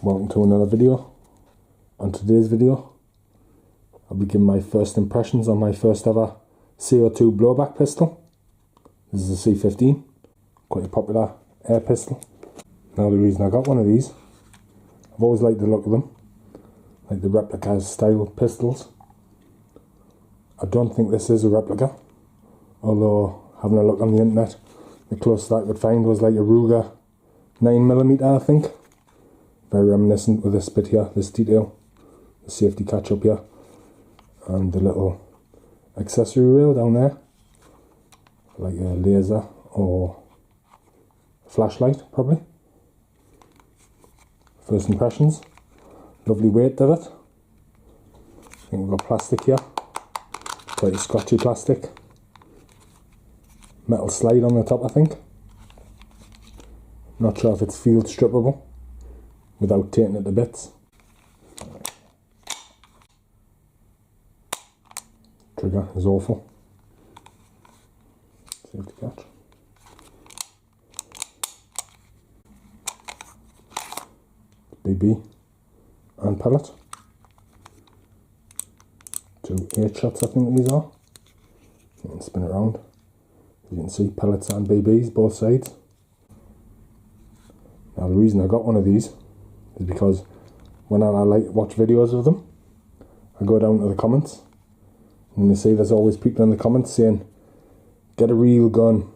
Welcome to another video. On today's video I'll be giving my first impressions on my first ever CO2 blowback pistol. This is a C15, quite a popular air pistol. Now the reason I got one of these, I've always liked the look of them, like the replica style pistols. I don't think this is a replica, although having a look on the internet, the closest I could find was like a Ruger 9mm, I think. Very reminiscent with this bit here, this detail, the safety catch up here, and the little accessory rail down there, like a laser or a flashlight probably. First impressions, lovely weight of it. I think we've got plastic here, quite a scratchy plastic. Metal slide on the top, I think. Not sure if it's field strippable without taking it to bits. Trigger is awful. Safety catch. BB and pellet. 2 8 shots I think these are. You can spin it around. As you can see, pellets and BBs both sides. Now the reason I got one of these is because when I watch videos of them, I go down to the comments and you see there's always people in the comments saying, get a real gun,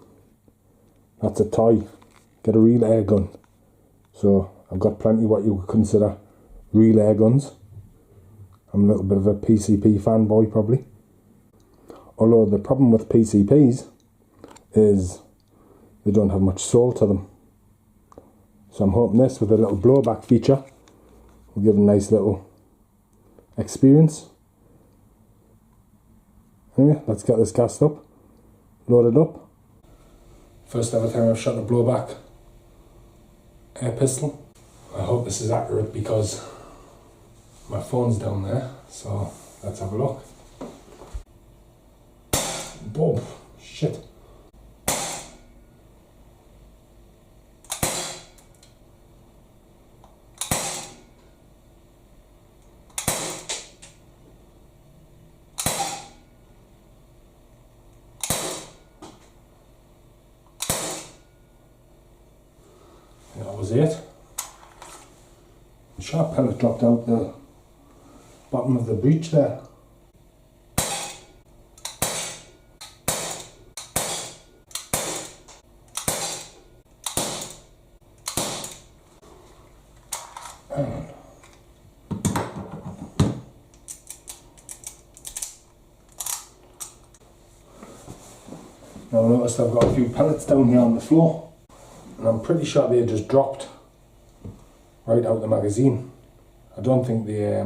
that's a toy, get a real air gun. So I've got plenty what you would consider real air guns. I'm a little bit of a PCP fanboy probably. Although the problem with PCPs is they don't have much soul to them. So I'm hoping this, with a little blowback feature, will give a nice little experience. Anyway, let's get this gassed up, loaded up. First ever time I've shot a blowback air pistol. I hope this is accurate because my phone's down there, so let's have a look. Boom, shit. That was it. The sharp pellet dropped out the bottom of the breech there. Hang on. Now I noticed I've got a few pellets down here on the floor. And I'm pretty sure they just dropped right out the magazine. I don't think they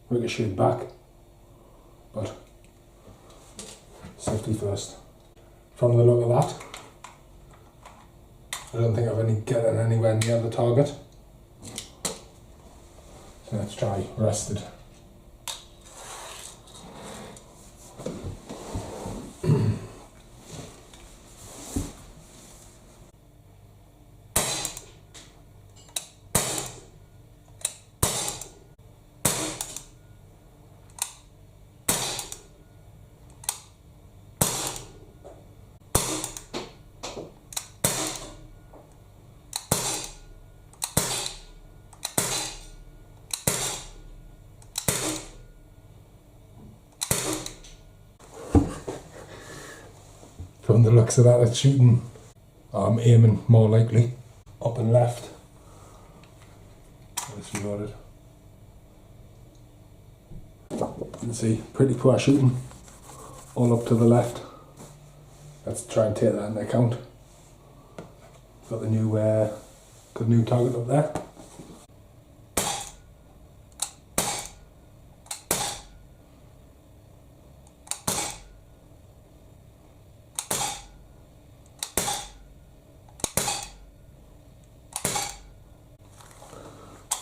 ricocheted back, but safety first. From the look of that, I don't think I've getting anywhere near the target. So let's try rested. From the looks of that, it's shooting, I'm aiming more likely up and left. Let's reload it. You can see, pretty poor shooting, all up to the left. Let's try and take that into account. Got the new, good new target up there.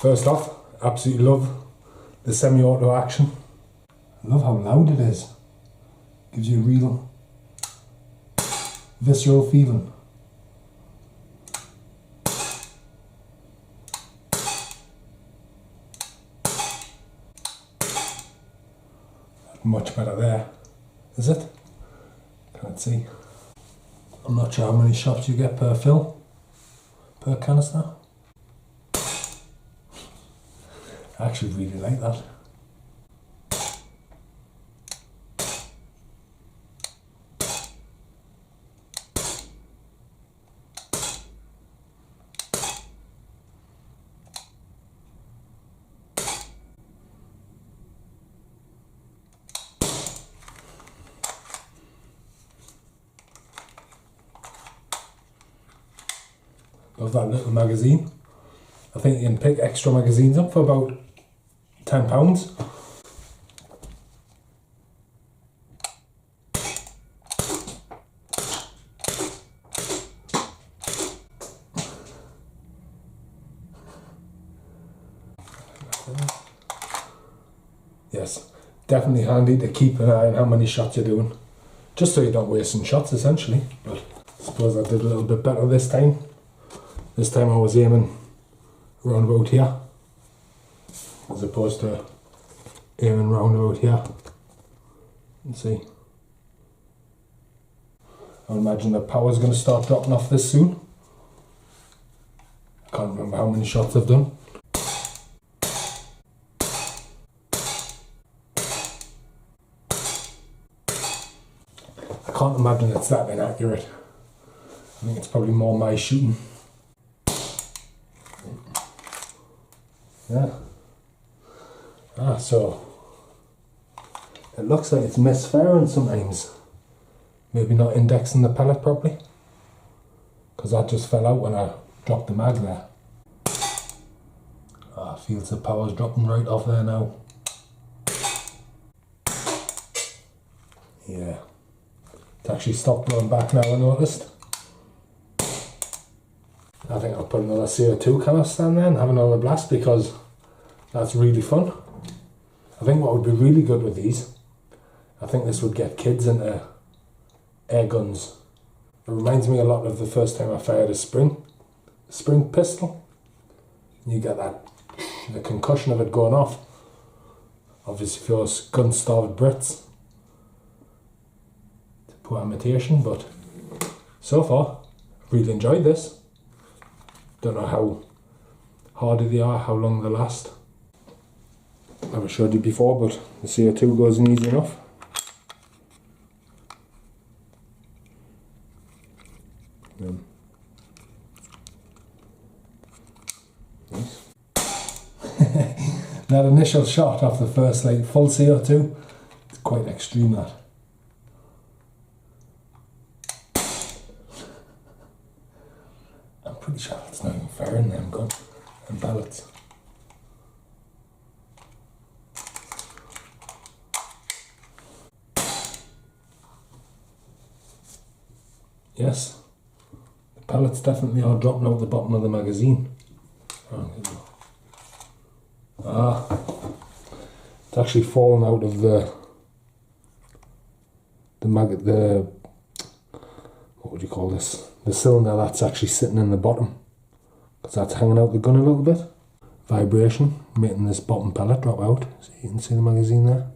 First off, absolutely love the semi-auto action. I love how loud it is. Gives you a real visceral feeling. much better there, is it? Can't see. I'm not sure how many shots you get per fill, per canister. I actually really like that. Love that little magazine. I think you can pick extra magazines up for about £10. Yes, definitely handy to keep an eye on how many shots you're doing, just so you're not wasting shots essentially. But I suppose I did a little bit better this time. This time I was aiming round about here, as opposed to aiming round about here. Let's see. I imagine the power's going to start dropping off this soon. I can't remember how many shots I've done. I can't imagine it's that inaccurate. I think it's probably more my shooting. Yeah. So it looks like it's misfiring sometimes. Maybe not indexing the pellet properly, because that just fell out when I dropped the mag there. Feels the power's dropping right off there now. Yeah. It actually stopped blowing back now, I noticed. I think I'll put another CO2 canister in there and have another blast, because that's really fun. I think what would be really good with these, I think this would get kids into air guns. It reminds me a lot of the first time I fired a spring pistol. You get that, the concussion of it going off. Obviously for us gun-starved Brits, it's a poor imitation, but so far I've really enjoyed this. Don't know how hardy they are, how long they last. I've never showed you before, but the CO2 goes in easy enough. Nice. That initial shot off the first full CO2, it's quite extreme, that. I'm pretty sure it's not even fair in them gun and pellets. Yes, the pellets definitely are dropping out the bottom of the magazine. It's actually fallen out of the what would you call this? The cylinder that's actually sitting in the bottom, because that's hanging out the gun a little bit. Vibration making this bottom pellet drop out. So you can see the magazine there.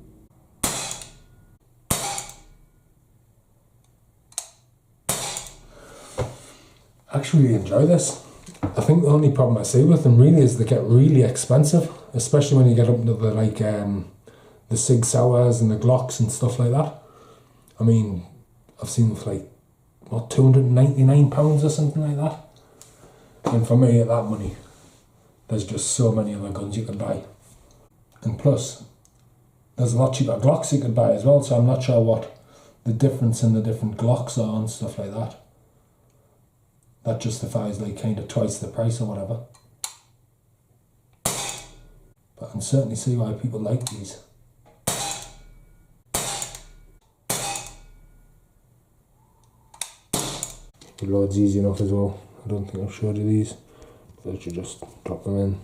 I actually really enjoy this. I think the only problem I see with them really is they get really expensive, especially when you get up into the Sig Sauers and the Glocks and stuff like that. I mean, I've seen them for what, £299 or something like that. And for me, at that money, there's just so many other guns you can buy. And plus, there's a lot cheaper Glocks you can buy as well, so I'm not sure what the difference in the different Glocks are and stuff like that. That justifies kind of twice the price or whatever. But I can certainly see why people like these. The load's easy enough as well. I don't think I've showed you these. But you just drop them in.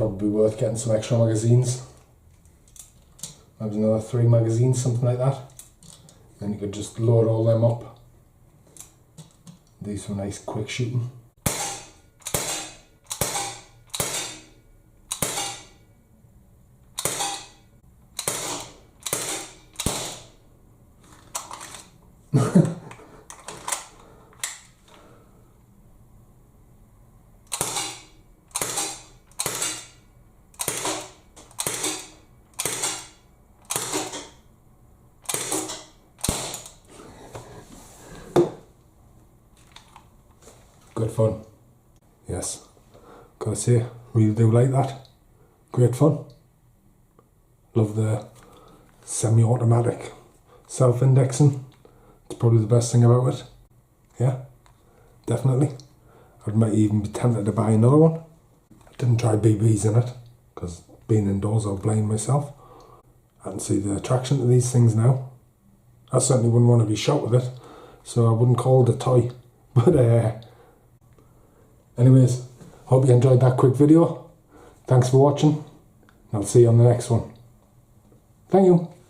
probably worth getting some extra magazines. Maybe another 3 magazines, something like that. Then you could just load all them up. Do some nice quick shooting. Good fun. Yes, gotta say, really do like that. Great fun. Love the semi-automatic self-indexing. It's probably the best thing about it. Yeah, definitely. I might even be tempted to buy another one. I didn't try BBs in it, because being indoors I'll blame myself. I can see the attraction to these things now. I certainly wouldn't want to be shot with it, so I wouldn't call it a toy. But anyways, hope you enjoyed that quick video. Thanks for watching, and I'll see you on the next one. Thank you.